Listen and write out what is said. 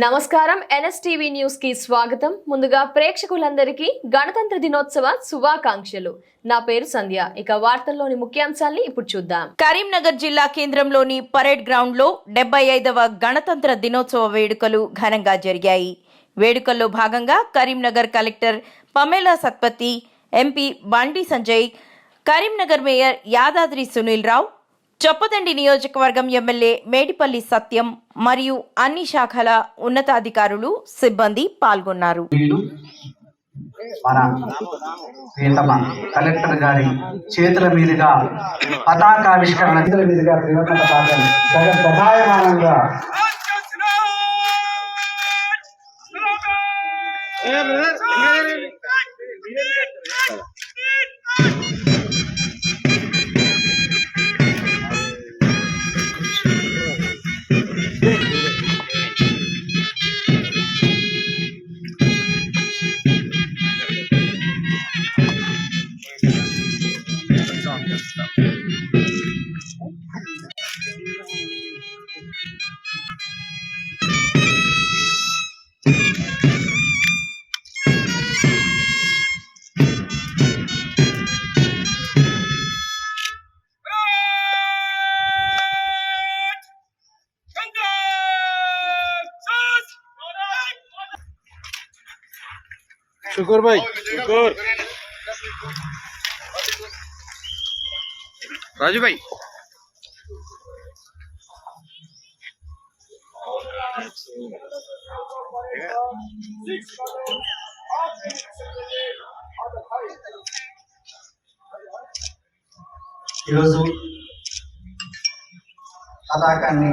నమస్కారం NSTV news కి స్వాగతం. ముందుగా ప్రేక్షకులందరికీ గణతంత్ర దినోత్సవ శుభాకాంక్షలు. నా పేరు సంధ్య. ఇక వార్తల్లోని ముఖ్యాంశాల్ని ఇప్పుడు చూద్దాం. కరీంనగర్ జిల్లా కేంద్రంలోని పరేడ్ గ్రౌండ్ లో 75వ గణతంత్ర దినోత్సవ వేడుకలు ఘనంగా జరిగాయి. వేడుకల్లో భాగంగా Karimnagar collector Pamela Satpathy, MP Bandi Sanjay, Karimnagar mayor Yadadri Sunil Rao, Choppadandi నియోజకవర్గం ఎమ్మెల్యే మేడిపల్లి సత్యం మరియు అన్ని శాఖల ఉన్నతాధికారులు, సిబ్బంది పాల్గొన్నారు. మన కలెక్టర్ గారి చేతుల మీదుగా పతాకావిష్కరణ ప్రధాయమానంగా शुक्र भाई शुक्र राजू भाई ఈరోజు పతాకాన్ని